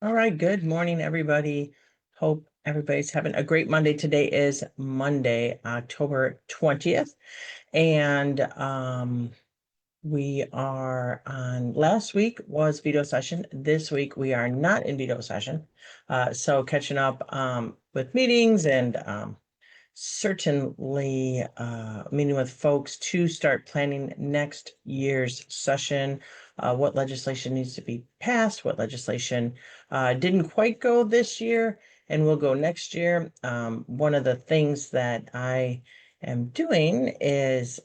All right, good morning, everybody. Hope everybody's having a great Monday. Today is Monday, October 20th, and we are on last week was veto session. This week we are not in veto session. So catching up with meetings and certainly meeting with folks to start planning next year's session, what legislation needs to be passed, what legislation didn't quite go this year and will go next year. One of the things that I am doing is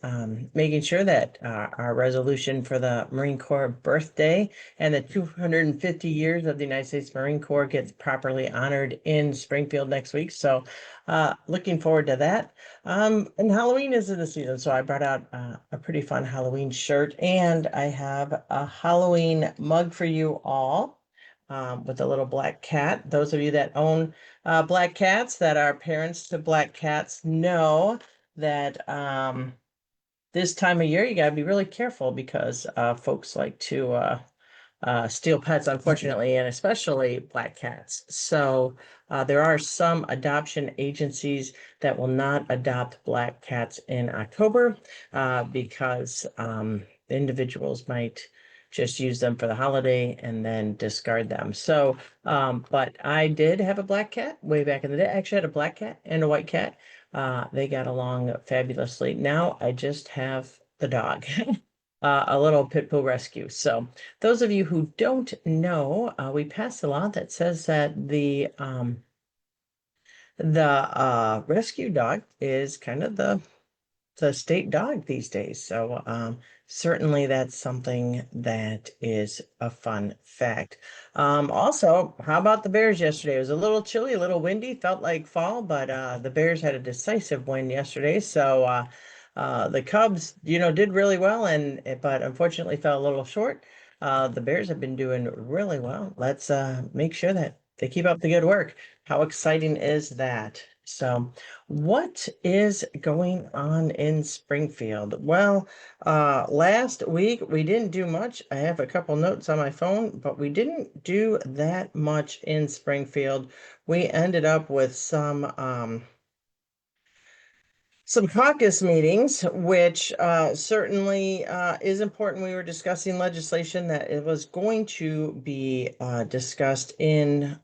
making sure that our resolution for the Marine Corps birthday and the 250 years of the United States Marine Corps gets properly honored in Springfield next week. So looking forward to that. And Halloween is in the season, so I brought out a pretty fun Halloween shirt, and I have a Halloween mug for you all with a little black cat. Those of you that own black cats, that are parents to black cats, know that this time of year you got to be really careful because folks like to steal pets, unfortunately, and especially black cats. So there are some adoption agencies that will not adopt black cats in October because individuals might just use them for the holiday and then discard them. So, but I did have a black cat way back in the day. I actually had a black cat and a white cat. They got along fabulously. Now I just have the dog. A little pit bull rescue. So those of you who don't know, we passed a law that says that the rescue dog is kind of the state dog these days. So certainly that's something that is a fun fact. Also, how about the Bears yesterday? It was a little chilly, a little windy, felt like fall, but the Bears had a decisive win yesterday. So the Cubs, did really well, but unfortunately fell a little short. The Bears have been doing really well. Let's make sure that they keep up the good work. How exciting is that? So, what is going on in Springfield? Well, last week we didn't do much. I have a couple notes on my phone, but we didn't do that much in Springfield. We ended up with some caucus meetings, which certainly is important. We were discussing legislation that it was going to be discussed in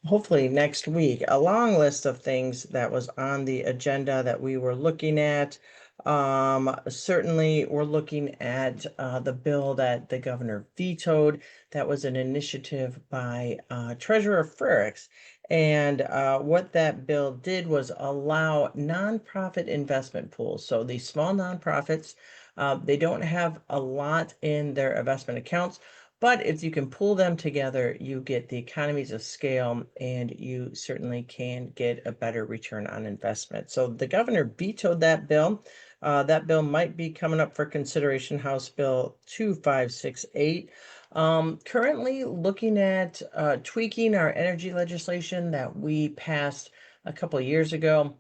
hopefully next week. A long list of things that was on the agenda that we were looking at. Certainly, we're looking at the bill that the governor vetoed. That was an initiative by Treasurer Frericks. And what that bill did was allow nonprofit investment pools. So these small nonprofits, they don't have a lot in their investment accounts, but if you can pull them together, you get the economies of scale and you certainly can get a better return on investment. So the governor vetoed that bill. That bill might be coming up for consideration, House Bill 2568. Currently looking at tweaking our energy legislation that we passed a couple of years ago.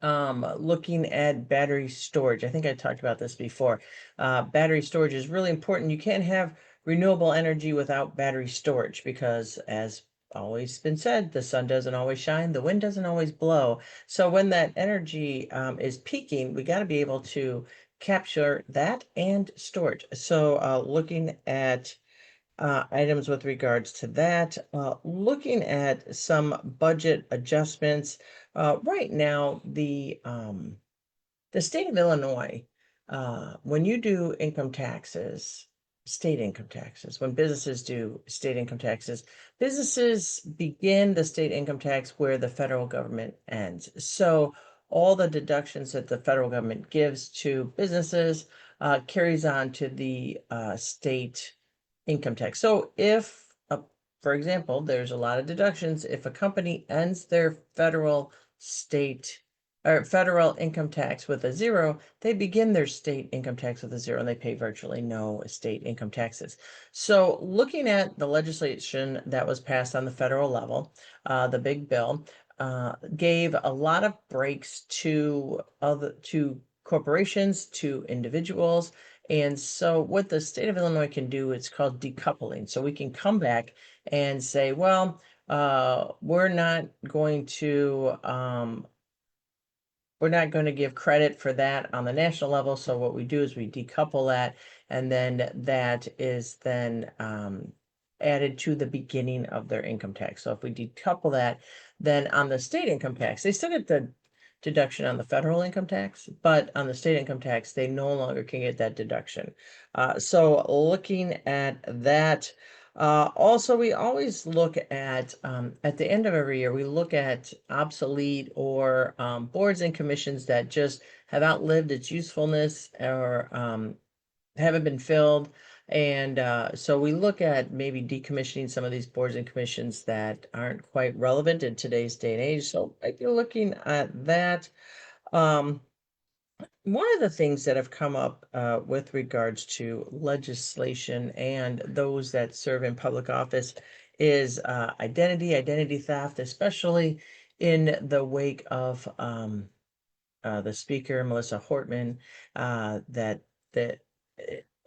Looking at battery storage. I think I talked about this before. Battery storage is really important. You can't have renewable energy without battery storage because, as always been said, the sun doesn't always shine, the wind doesn't always blow. So when that energy is peaking, we got to be able to capture that and storage. So looking at items with regards to that. Looking at some budget adjustments. Right now, the state of Illinois, when you do income taxes, state income taxes, when businesses do state income taxes, businesses begin the state income tax where the federal government ends. So all the deductions that the federal government gives to businesses carries on to the state income tax. So if, for example, there's a lot of deductions, if a company ends their state or federal income tax with a zero, they begin their state income tax with a zero and they pay virtually no state income taxes. So looking at the legislation that was passed on the federal level, the big bill, gave a lot of breaks to corporations, to individuals, And so what the state of Illinois can do, it's called decoupling. So we can come back and say, well, we're not going to give credit for that on the national level. So what we do is we decouple that, and then that is then added to the beginning of their income tax. So if we decouple that, then on the state income tax, they still get the deduction on the federal income tax, but on the state income tax, they no longer can get that deduction. So looking at that, also, we always look at the end of every year, we look at obsolete or boards and commissions that just have outlived its usefulness or haven't been filled. And so we look at maybe decommissioning some of these boards and commissions that aren't quite relevant in today's day and age. So I'd be looking at that. Um, One of the things that have come up with regards to legislation and those that serve in public office is identity theft, especially in the wake of the speaker, Melissa Hortman, that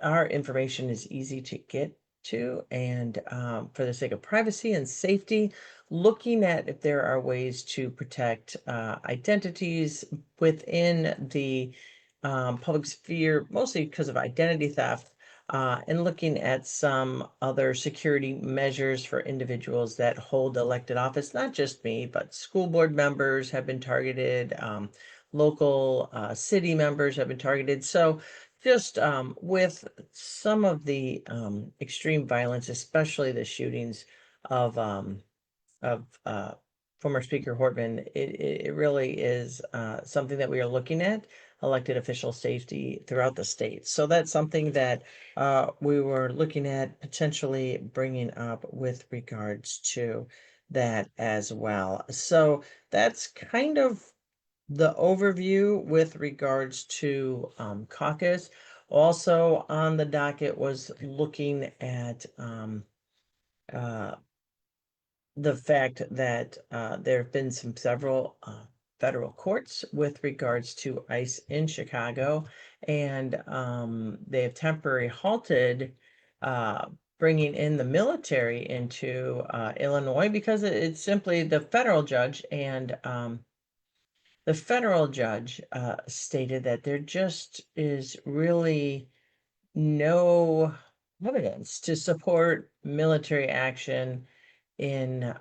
our information is easy to get to, and for the sake of privacy and safety, looking at if there are ways to protect identities within the public sphere, mostly because of identity theft. And looking at some other security measures for individuals that hold elected office, not just me, but school board members have been targeted, local city members have been targeted. So just with some of the extreme violence, especially the shootings of of former Speaker Hortman, it really is something that we are looking at, elected official safety throughout the state. So that's something that we were looking at potentially bringing up with regards to that as well. So that's kind of the overview with regards to caucus. Also on the docket was looking at uh, the fact that there have been several federal courts with regards to ICE in Chicago, and they have temporarily halted uh, bringing in the military into Illinois because it's simply the federal judge, and the federal judge stated that there just is really no evidence to support military action in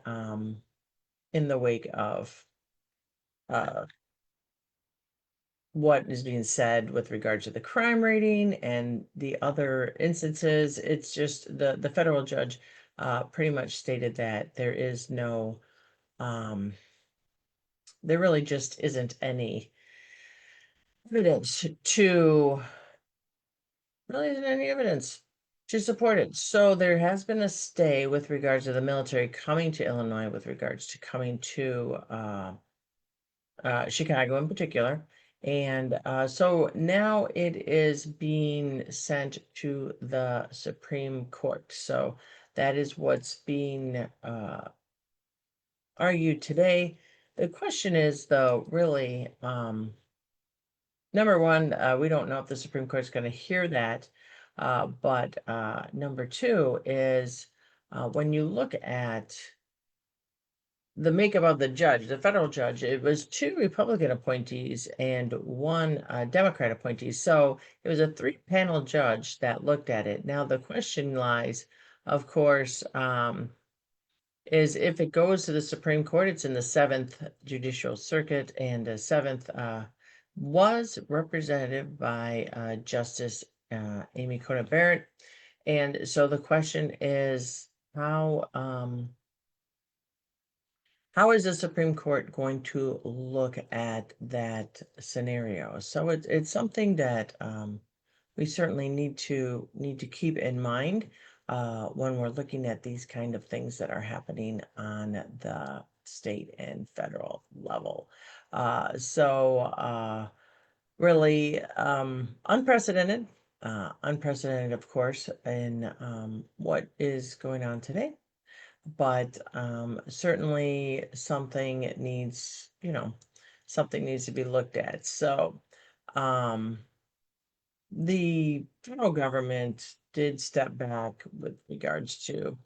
in the wake of uh, what is being said with regard to the crime rating and the other instances. It's just the federal judge pretty much stated that there is no there really just isn't any evidence to really isn't any evidence to support it. So there has been a stay with regards to the military coming to Illinois, with regards to coming to Chicago in particular. And so now it is being sent to the Supreme Court. So that is what's being argued today. The question is, though, really, number one, we don't know if the Supreme Court is going to hear that. But number two is when you look at the makeup of the judge, the federal judge, it was two Republican appointees and one Democrat appointee. So it was a three-panel judge that looked at it. Now the question lies, of course, is if it goes to the Supreme Court, it's in the Seventh Judicial Circuit, and the Seventh was represented by Justice Amy Coney Barrett. And so the question is, how is the Supreme Court going to look at that scenario? So it's something that we certainly need to keep in mind when we're looking at these kind of things that are happening on the state and federal level. Really unprecedented, of course, in what is going on today, but certainly something needs to be looked at. So um the federal government did step back with regards to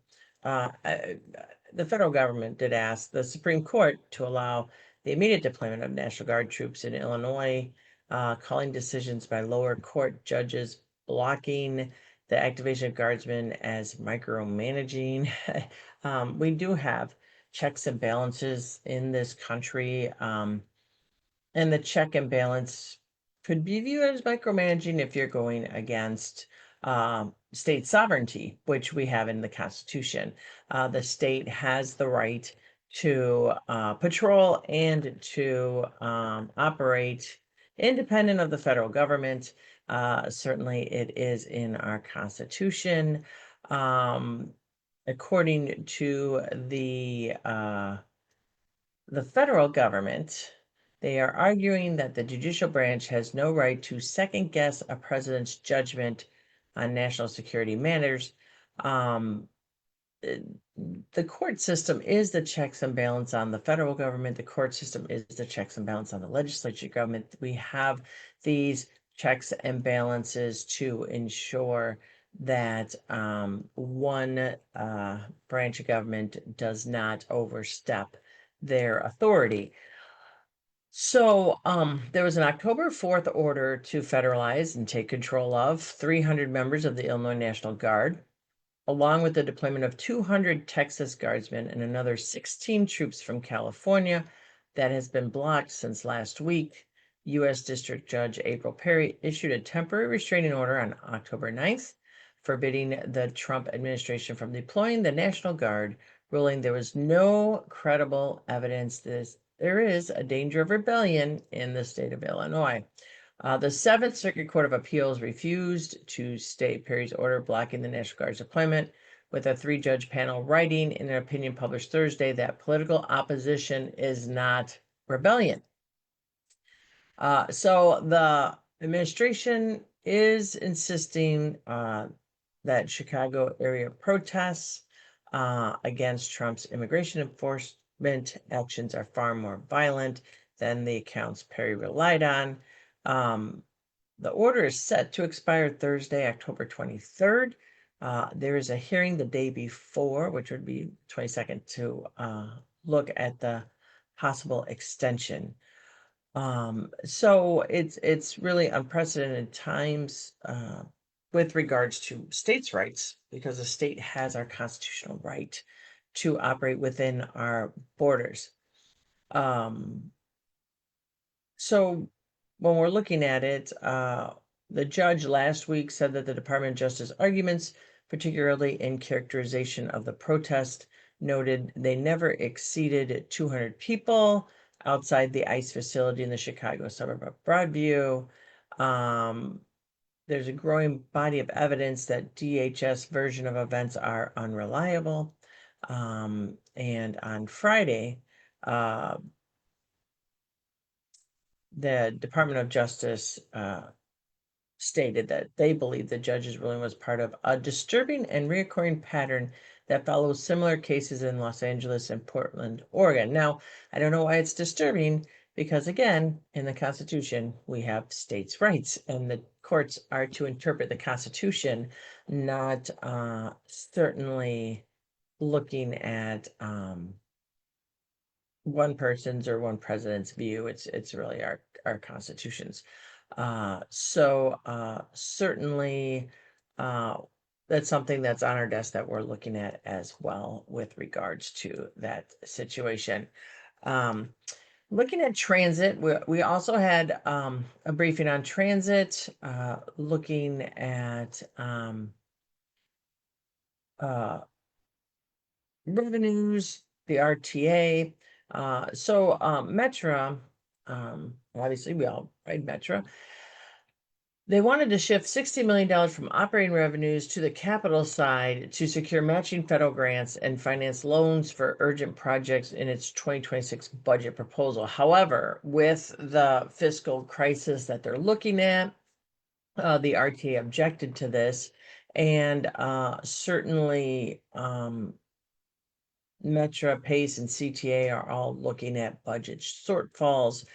the federal government did ask the Supreme Court to allow the immediate deployment of National Guard troops in Illinois, calling decisions by lower court judges blocking the activation of guardsmen as micromanaging. We do have checks and balances in this country. And the check and balance could be viewed as micromanaging if you're going against state sovereignty, which we have in the Constitution. The state has the right to patrol and to operate independent of the federal government. Certainly, it is in our Constitution. According to the federal government, they are arguing that the judicial branch has no right to second guess a president's judgment on national security matters. The court system is the checks and balance on the federal government. The court system is the checks and balance on the legislature government. We have these checks and balances to ensure that one branch of government does not overstep their authority. So there was an October 4th order to federalize and take control of 300 members of the Illinois National Guard, along with the deployment of 200 Texas Guardsmen and another 16 troops from California. That has been blocked since last week. U.S. District Judge April Perry issued a temporary restraining order on October 9th, forbidding the Trump administration from deploying the National Guard, ruling there was no credible evidence there is a danger of rebellion in the state of Illinois. The Seventh Circuit Court of Appeals refused to stay Perry's order blocking the National Guard's deployment, with a 3-judge panel writing in an opinion published Thursday that political opposition is not rebellion. So the administration is insisting that Chicago area protests against Trump's immigration enforcement actions are far more violent than the accounts Perry relied on. The order is set to expire Thursday, October 23rd. There is a hearing the day before, which would be 22nd, to look at the possible extension. So it's really unprecedented times with regards to states' rights, because the state has our constitutional right to operate within our borders. So when we're looking at it, the judge last week said that the Department of Justice arguments, particularly in characterization of the protest, noted they never exceeded 200 people outside the ICE facility in the Chicago suburb of Broadview. There's a growing body of evidence that DHS version of events are unreliable. And on Friday, the Department of Justice stated that they believe the judge's ruling was part of a disturbing and reoccurring pattern that follows similar cases in Los Angeles and Portland, Oregon. Now, I don't know why it's disturbing, because again, in the Constitution, we have states' rights, and the courts are to interpret the Constitution, not certainly looking at one person's or one president's view. It's really our Constitution's. Certainly that's something that's on our desk that we're looking at as well with regards to that situation. Looking at transit, we also had a briefing on transit, looking at revenues, the RTA. Metra, obviously we all ride Metra. They wanted to shift $60 million from operating revenues to the capital side to secure matching federal grants and finance loans for urgent projects in its 2026 budget proposal. However, with the fiscal crisis that they're looking at, the RTA objected to this, and certainly Metra, PACE, and CTA are all looking at budget shortfalls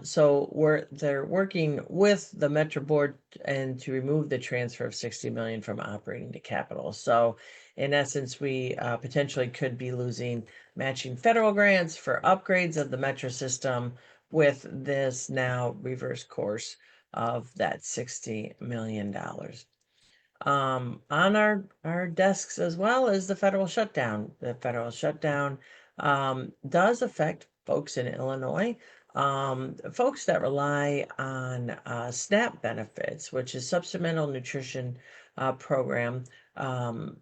So they're working with the Metro Board and to remove the transfer of 60 million from operating to capital. So in essence, we potentially could be losing matching federal grants for upgrades of the Metro system with this now reverse course of that $60 million. On our desks as well as the federal shutdown. The federal shutdown does affect folks in Illinois, folks that rely on SNAP benefits, which is Supplemental Nutrition Program.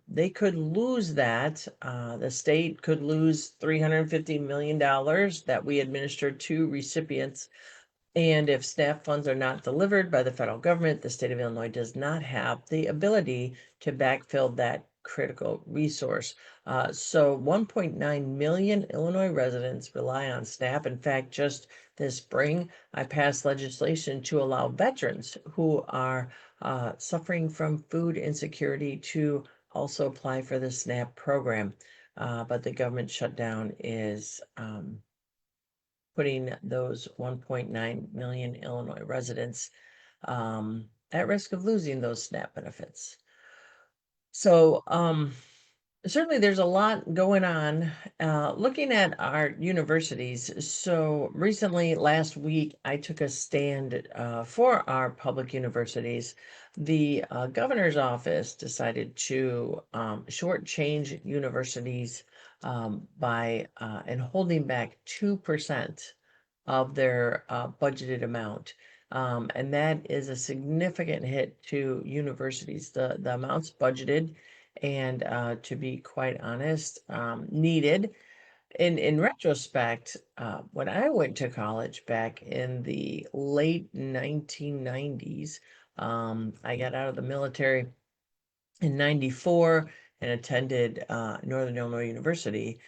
They could lose that. The state could lose $350 million that we administered to recipients. And if SNAP funds are not delivered by the federal government, the state of Illinois does not have the ability to backfill that critical resource. So 1.9 million Illinois residents rely on SNAP. In fact, just this spring, I passed legislation to allow veterans who are suffering from food insecurity to also apply for the SNAP program. But the government shutdown is putting those 1.9 million Illinois residents at risk of losing those SNAP benefits. So certainly there's a lot going on. Looking at our universities, so recently, last week, I took a stand for our public universities. The governor's office decided to shortchange universities by and holding back 2% of their budgeted amount. And that is a significant hit to universities. The amounts budgeted and to be quite honest, needed. In retrospect, when I went to college back in the late 1990s, I got out of the military in 94 and attended Northern Illinois University.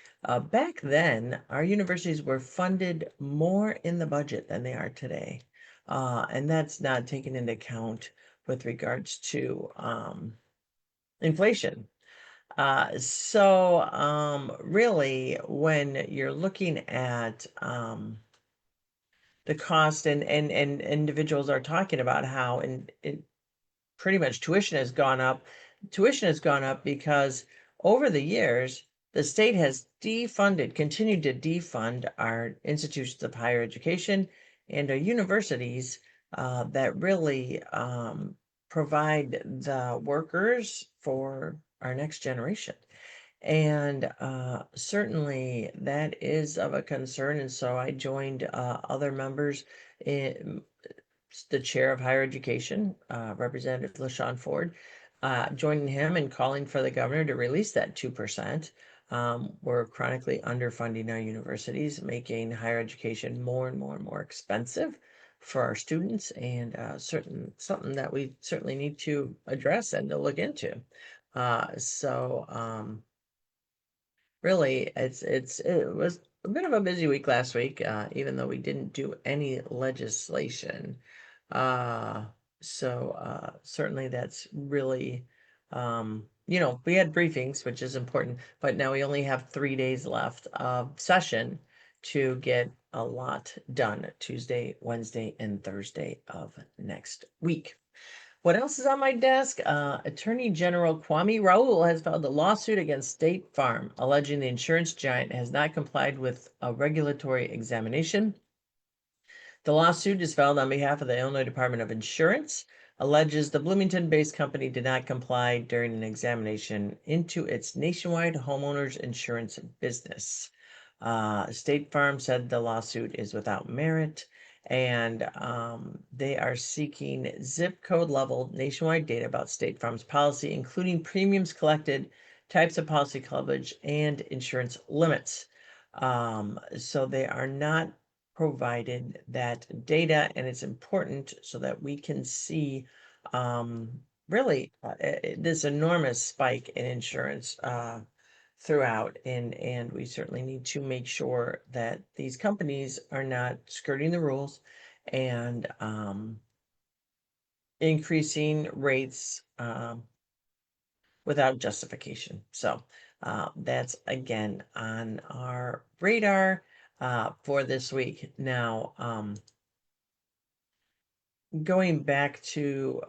Back then, our universities were funded more in the budget than they are today. And that's not taken into account with regards to inflation. Really, when you're looking at the cost and individuals are talking about how pretty much tuition has gone up. Tuition has gone up because over the years, the state has continued to defund our institutions of higher education and our universities that really provide the workers for our next generation. And certainly that is of a concern. And so I joined other members in the chair of higher education, Representative LaShawn Ford, joining him and calling for the governor to release that 2%. We're chronically underfunding our universities, making higher education more and more and more expensive for our students, and something that we certainly need to address and to look into. Really, it was a bit of a busy week last week, even though we didn't do any legislation. Uh, Certainly that's really, we had briefings, which is important, but now we only have 3 days left of session to get a lot done Tuesday, Wednesday, and Thursday of next week. What else is on my desk? Attorney General Kwame Raoul has filed a lawsuit against State Farm, alleging the insurance giant has not complied with a regulatory examination. The lawsuit is filed on behalf of the Illinois Department of Insurance, alleges the Bloomington-based company did not comply during an examination into its nationwide homeowners insurance business. State Farm said the lawsuit is without merit, and they are seeking zip code level nationwide data about State Farm's policy, including premiums collected, types of policy coverage, and insurance limits. So they are not provided that data, and it's important so that we can see really this enormous spike in insurance throughout, and we certainly need to make sure that these companies are not skirting the rules and increasing rates without justification. So that's again on our radar. for this week. Now, going back to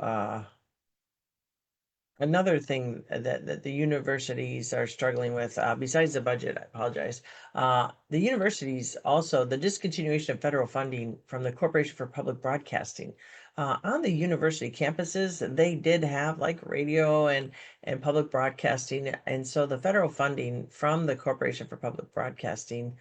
another thing that the universities are struggling with, besides the budget, I apologize. The universities also, the discontinuation of federal funding from the Corporation for Public Broadcasting. On the university campuses, they did have like radio and public broadcasting. And so the federal funding from the Corporation for Public Broadcasting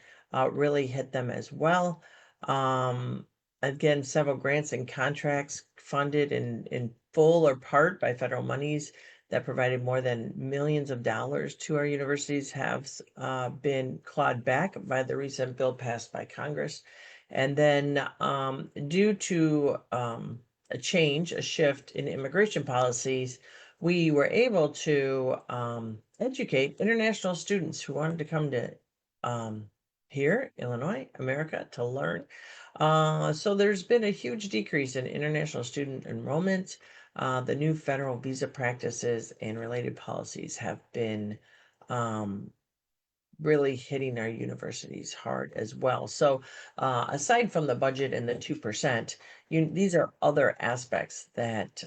really hit them as well. Um, Again, several grants and contracts funded in full or part by federal monies that provided more than millions of dollars to our universities have been clawed back by the recent bill passed by Congress. And then due to a shift in immigration policies, we were able to educate international students who wanted to come to here, Illinois, America, to learn. So there's been a huge decrease in international student enrollment. The new federal visa practices and related policies have been really hitting our universities hard as well. So aside from the budget and the 2%, these are other aspects that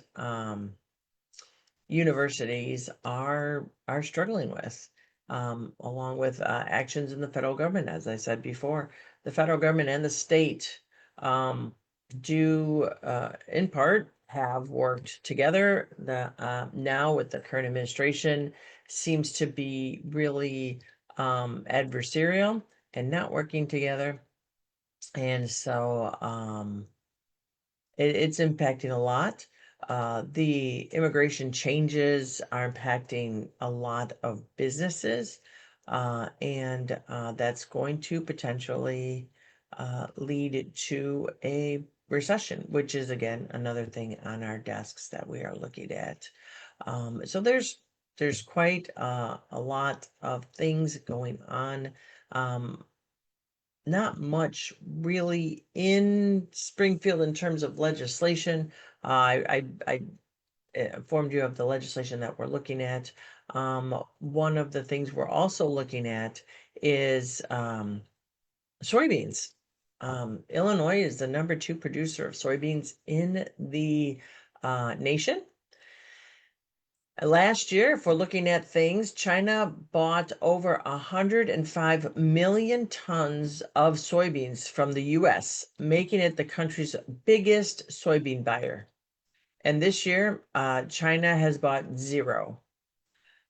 universities are struggling with, along with actions in the federal government. As I said before, the federal government and the state do, in part, have worked together. Now with the current administration, seems to be really adversarial and not working together, and so it's impacting a lot. The immigration changes are impacting a lot of businesses, and that's going to potentially lead to a recession, which is again another thing on our desks that we are looking at. So there's quite a lot of things going on. Not much really in Springfield in terms of legislation. I informed you of the legislation that we're looking at. One of the things we're also looking at is soybeans. Illinois is the #2 producer of soybeans in the nation. Last year, if we're looking at things, China bought over 105 million tons of soybeans from the US, making it the country's biggest soybean buyer. And this year, China has bought zero.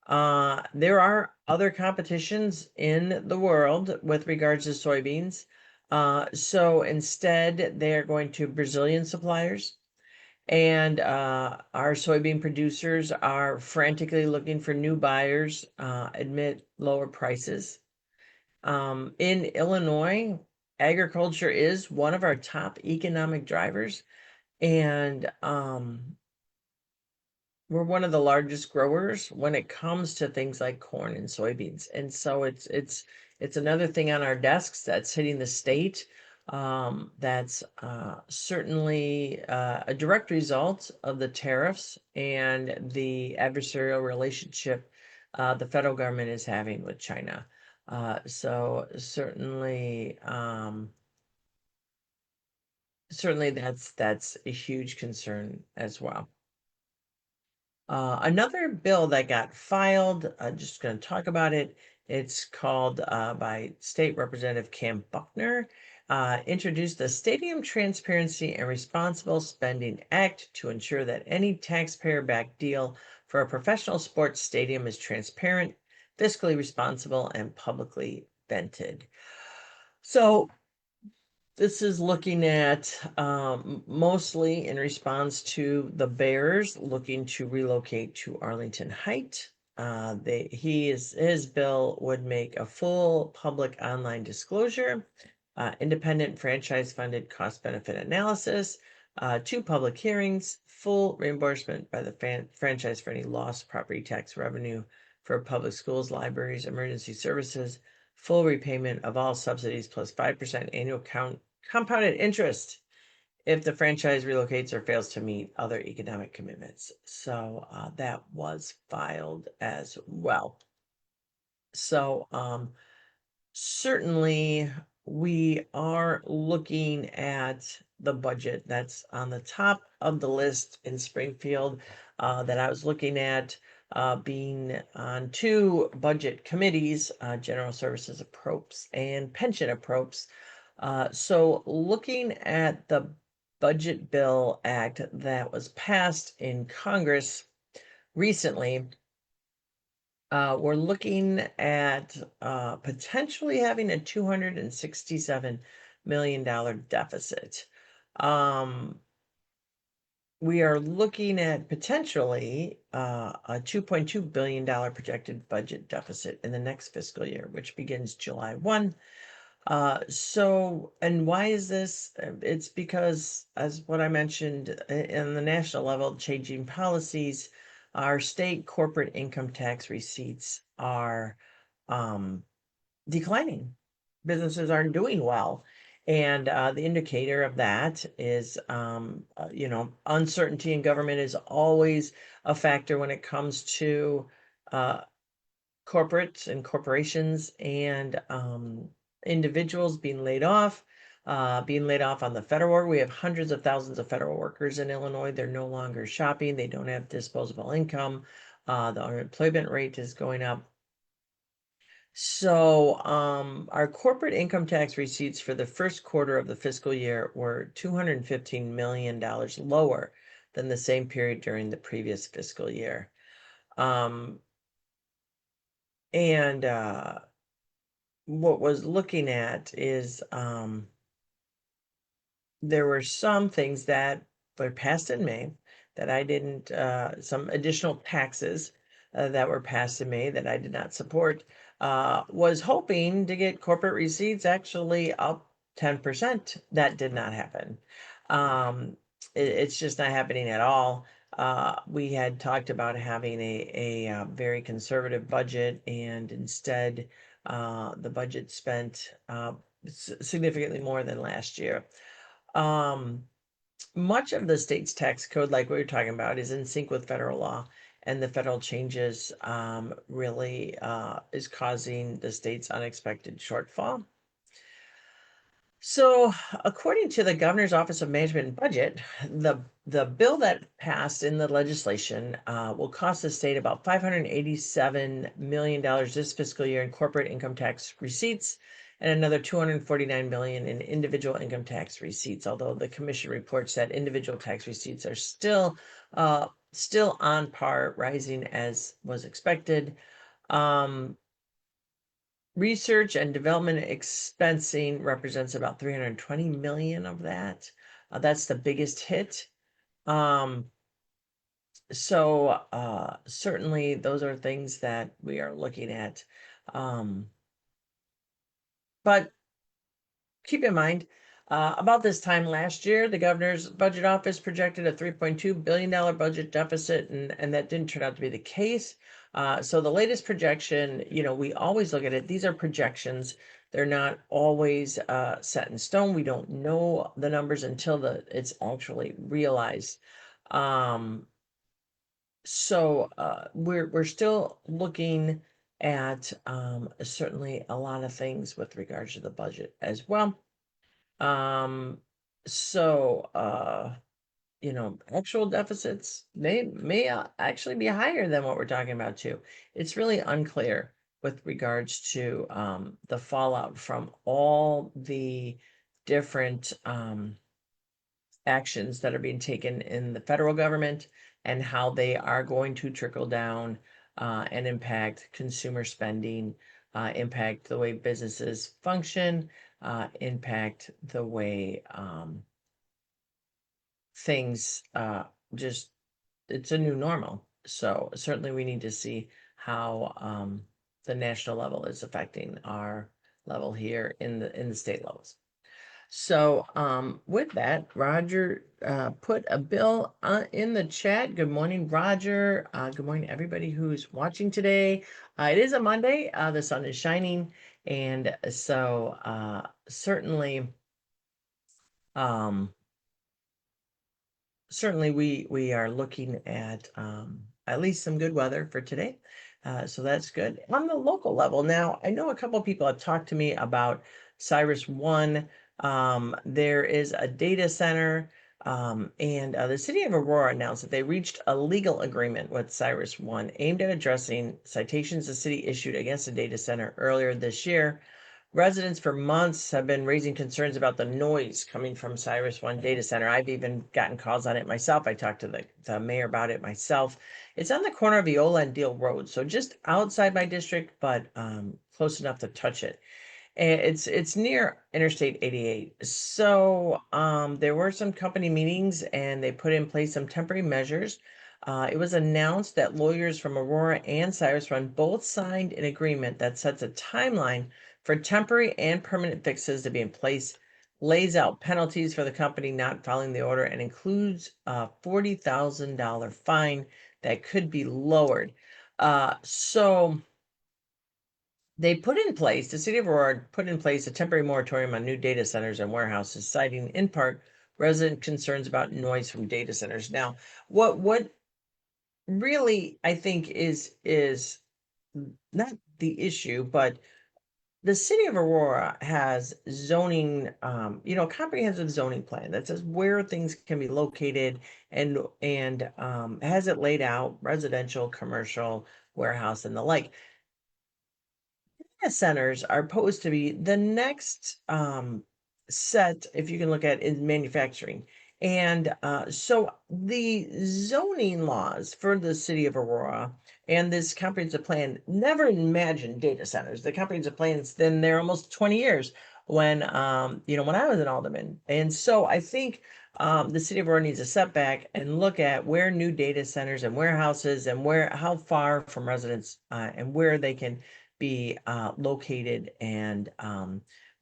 There are other competitions in the world with regards to soybeans. So instead, they are going to Brazilian suppliers. And our soybean producers are frantically looking for new buyers, amid lower prices. In Illinois, agriculture is one of our top economic drivers, and we're one of the largest growers when it comes to things like corn and soybeans. And so it's another thing on our desks that's hitting the state. That's certainly a direct result of the tariffs and the adversarial relationship the federal government is having with China. So certainly that's a huge concern as well. Another bill that got filed, just going to talk about it. It's called by State Representative Cam Buckner, introduced the Stadium Transparency and Responsible Spending Act to ensure that any taxpayer-backed deal for a professional sports stadium is transparent, fiscally responsible, and publicly vetted. So this is looking at mostly in response to the Bears looking to relocate to Arlington Heights. His bill would make a full public online disclosure, independent franchise-funded cost-benefit analysis, 2 public hearings, full reimbursement by the franchise for any lost property tax revenue for public schools, libraries, emergency services, full repayment of all subsidies plus 5% annual compounded interest if the franchise relocates or fails to meet other economic commitments. So that was filed as well. So certainly we are looking at the budget that's on the top of the list in Springfield that I was looking at being on two budget committees, General Services Approps and Pension Approps. So looking at the Budget Bill Act that was passed in Congress recently, we're looking at potentially having a $267 million deficit. We are looking at potentially a $2.2 billion projected budget deficit in the next fiscal year, which begins July 1. And why is this? It's because, as what I mentioned, in the national level, changing policies, our state corporate income tax receipts are declining. Businesses aren't doing well. And the indicator of that is, uncertainty in government is always a factor when it comes to corporates and corporations and individuals being laid off. Being laid off on the federal work. We have hundreds of thousands of federal workers in Illinois. They're no longer shopping. They don't have disposable income. The unemployment rate is going up. So our corporate income tax receipts for the first quarter of the fiscal year were $215 million lower than the same period during the previous fiscal year. And what was looking at is there were some things that were passed in May that I didn't, some additional taxes that were passed in May that I did not support. Was hoping to get corporate receipts actually up 10%. That did not happen. It's just not happening at all. We had talked about having a very conservative budget, and instead, the budget spent significantly more than last year. Much of the state's tax code, like we were talking about, is in sync with federal law, and the federal changes really is causing the state's unexpected shortfall. So, according to the Governor's Office of Management and Budget, the bill that passed in the legislation will cost the state about $587 million this fiscal year in corporate income tax receipts and another $249 million in individual income tax receipts, although the commission reports that individual tax receipts are still on par, rising as was expected. Research and development expensing represents about 320 million of that. That's the biggest hit. Certainly those are things that we are looking at. But keep in mind, about this time last year, the governor's budget office projected a $3.2 billion budget deficit, and that didn't turn out to be the case. So the latest projection, we always look at it. These are projections. They're not always set in stone. We don't know the numbers until it's actually realized. We're still looking at certainly a lot of things with regards to the budget as well. So, actual deficits may actually be higher than what we're talking about too. It's really unclear with regards to the fallout from all the different actions that are being taken in the federal government and how they are going to trickle down and impact consumer spending, impact the way businesses function, impact the way things it's a new normal. So certainly we need to see how the national level is affecting our level here in the state levels. So with that, Roger put a bill in the chat. Good morning, Roger. Good morning, everybody who's watching today. It is a Monday. The sun is shining. And so certainly we are looking at least some good weather for today. So that's good. On the local level, now I know a couple of people have talked to me about Cyrus One. There is a data center, and the city of Aurora announced that they reached a legal agreement with Cyrus One aimed at addressing citations the city issued against the data center earlier this year. Residents for months have been raising concerns about the noise coming from Cyrus One data center. I've even gotten calls on it myself. I talked to the mayor about it myself. It's on the corner of Viola and Deal Road, so just outside my district, but close enough to touch it. And it's near Interstate 88. So there were some company meetings and they put in place some temporary measures. It was announced that lawyers from Aurora and Cyrus Run both signed an agreement that sets a timeline for temporary and permanent fixes to be in place, lays out penalties for the company not following the order, and includes a $40,000 fine that could be lowered. So they put in place, the city of Aurora put in place a temporary moratorium on new data centers and warehouses, citing in part resident concerns about noise from data centers. Now, what really I think is not the issue, but the city of Aurora has zoning, comprehensive zoning plan that says where things can be located and has it laid out, residential, commercial, warehouse, and the like. Data centers are supposed to be the next set, if you can look at in manufacturing. And so the zoning laws for the city of Aurora and this comprehensive plan never imagined data centers. The comprehensive plan's been there almost 20 years when I was an alderman. And so I think the city of Aurora needs to step back and look at where new data centers and warehouses and how far from residents and where they can be located and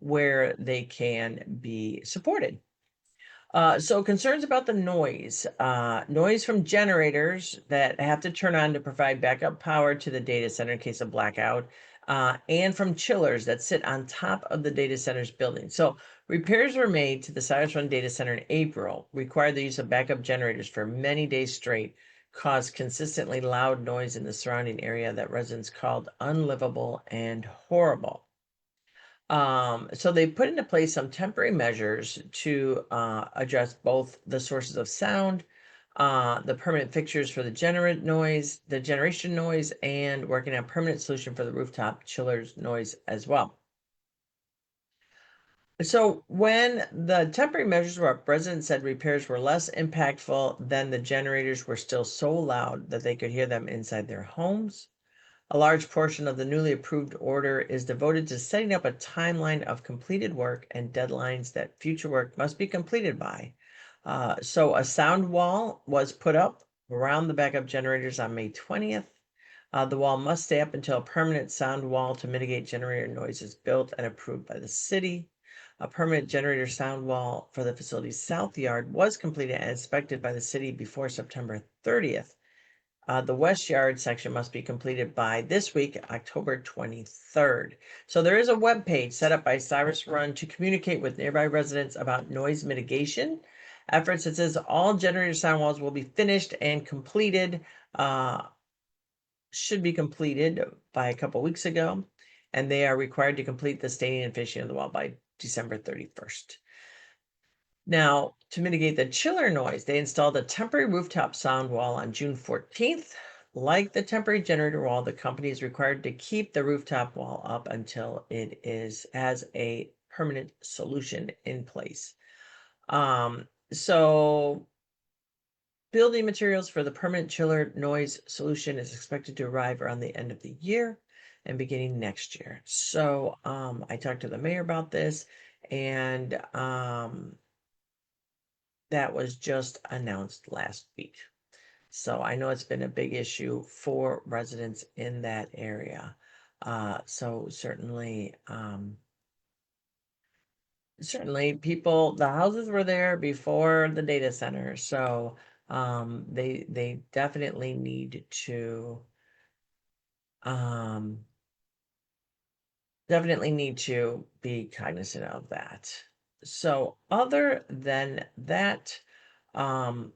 where they can be supported. So concerns about the noise from generators that have to turn on to provide backup power to the data center in case of blackout, and from chillers that sit on top of the data center's building. So repairs were made to the Cyrus One data center in April, required the use of backup generators for many days straight, caused consistently loud noise in the surrounding area that residents called unlivable and horrible. So they put into place some temporary measures to address both the sources of sound, the permanent fixtures for the generation noise, and working on a permanent solution for the rooftop chillers noise as well. So when the temporary measures were up, residents said repairs were less impactful than the generators were still so loud that they could hear them inside their homes. A large portion of the newly approved order is devoted to setting up a timeline of completed work and deadlines that future work must be completed by. So a sound wall was put up around the backup generators on May 20th. The wall must stay up until a permanent sound wall to mitigate generator noise is built and approved by the city. A permanent generator sound wall for the facility's south yard was completed and inspected by the city before September 30th. The West Yard section must be completed by this week, October 23rd. So there is a web page set up by Cyrus Run to communicate with nearby residents about noise mitigation efforts. It says all generator sound walls will be finished and completed, should be completed by a couple weeks ago, and they are required to complete the staining and finishing of the wall by December 31st. Now, to mitigate the chiller noise, they installed a temporary rooftop sound wall on June 14th. Like the temporary generator wall, the company is required to keep the rooftop wall up until it has a permanent solution in place. So building materials for the permanent chiller noise solution is expected to arrive around the end of the year and beginning next year. So I talked to the mayor about this, and that was just announced last week. So I know it's been a big issue for residents in that area. So certainly people, the houses were there before the data center. So they definitely need to um, be cognizant of that. So other than that, um,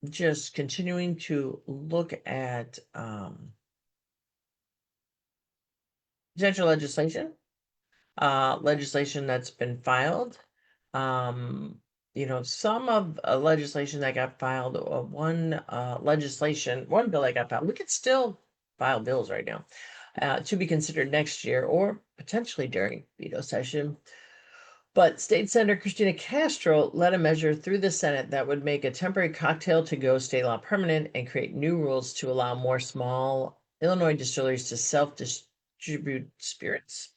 just continuing to look at potential legislation. legislation that's been filed. Um, some of legislation that got filed, one bill that got filed, we could still file bills right now, to be considered next year or potentially during veto session. But State Senator Christina Castro led a measure through the Senate that would make a temporary cocktail to go state law permanent and create new rules to allow more small Illinois distilleries to self-distribute spirits.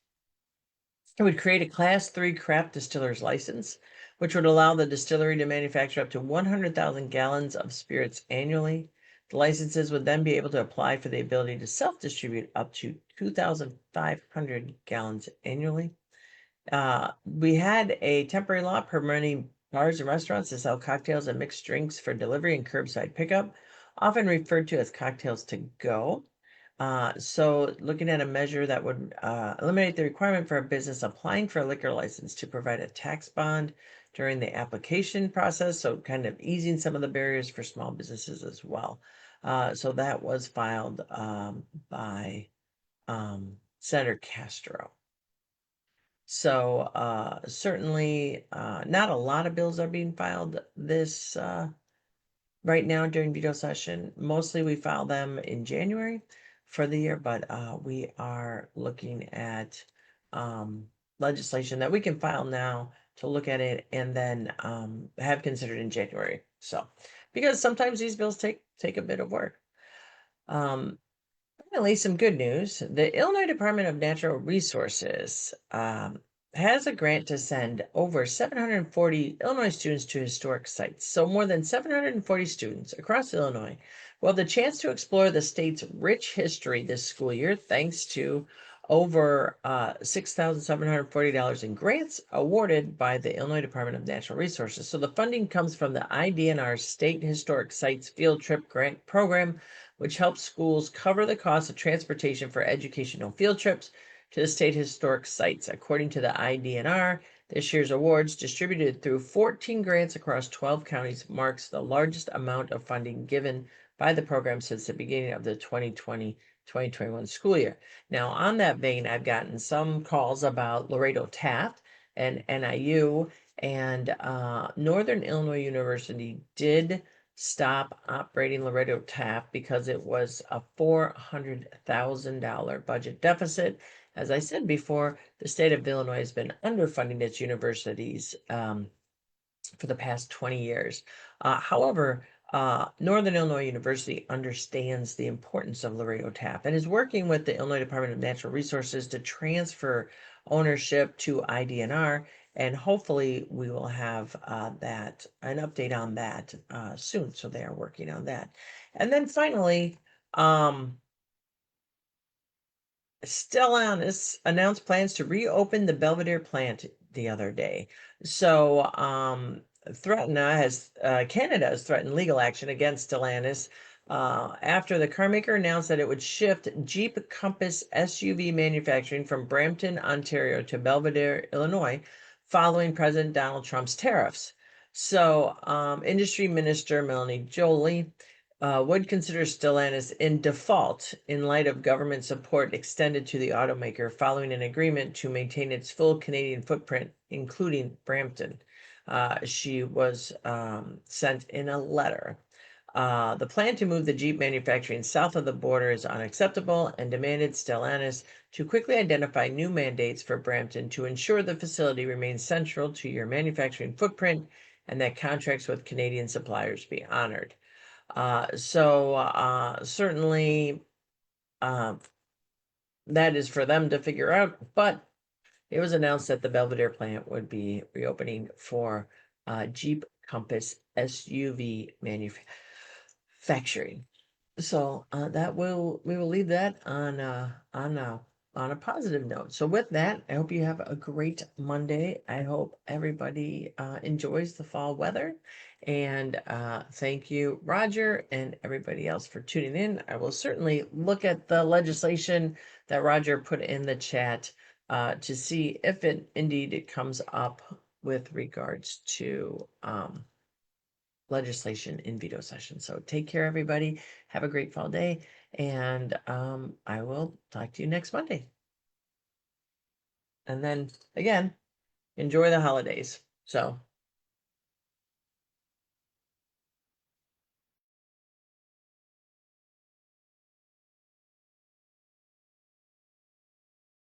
It would create a Class 3 craft distiller's license, which would allow the distillery to manufacture up to 100,000 gallons of spirits annually. The licenses would then be able to apply for the ability to self-distribute up to 2,500 gallons annually. We had a temporary law permitting bars and restaurants to sell cocktails and mixed drinks for delivery and curbside pickup, often referred to as cocktails to go. So looking at a measure that would eliminate the requirement for a business applying for a liquor license to provide a tax bond during the application process, so kind of easing some of the barriers for small businesses as well. So that was filed by Senator Castro. So certainly not a lot of bills are being filed this right now during veto session. Mostly we file them in January for the year, but we are looking at legislation that we can file now to look at it and then have considered in January. So because sometimes these bills take a bit of work. Finally, some good news. The Illinois Department of Natural Resources has a grant to send over 740 Illinois students to historic sites. So more than 740 students across Illinois will have the chance to explore the state's rich history this school year, thanks to over $6,740 in grants awarded by the Illinois Department of Natural Resources. So the funding comes from the IDNR State Historic Sites Field Trip Grant Program, which helps schools cover the cost of transportation for educational field trips to the state historic sites. According to the IDNR, this year's awards, distributed through 14 grants across 12 counties, marks the largest amount of funding given by the program since the beginning of the 2020-2021 school year. Now, on that vein, I've gotten some calls about Laredo Taft and NIU, and Northern Illinois University did stop operating Laredo Taft because it was a $400,000 budget deficit. As I said before, the state of Illinois has been underfunding its universities for the past 20 years. However, Northern Illinois University understands the importance of Laredo Taft and is working with the Illinois Department of Natural Resources to transfer ownership to IDNR, and hopefully we will have an update on that soon. So they are working on that. And then finally, Stellantis announced plans to reopen the Belvedere plant the other day. So, Canada has threatened legal action against Stellantis after the carmaker announced that it would shift Jeep Compass SUV manufacturing from Brampton, Ontario to Belvedere, Illinois, following President Donald Trump's tariffs. So, Industry Minister Melanie Joly would consider Stellantis in default in light of government support extended to the automaker following an agreement to maintain its full Canadian footprint, including Brampton. She was sent in a letter. The plan to move the Jeep manufacturing south of the border is unacceptable and demanded Stellantis to quickly identify new mandates for Brampton to ensure the facility remains central to your manufacturing footprint and that contracts with Canadian suppliers be honored. Certainly that is for them to figure out, but it was announced that the Belvedere plant would be reopening for Jeep Compass SUV manufacturing. So we will leave that on a positive note. So with that, I hope you have a great Monday. I hope everybody enjoys the fall weather. And thank you, Roger, and everybody else for tuning in. I will certainly look at the legislation that Roger put in the chat to see if it comes up with regards to legislation in veto session. So take care, everybody. Have a great fall day, and I will talk to you next Monday. And then again, enjoy the holidays. So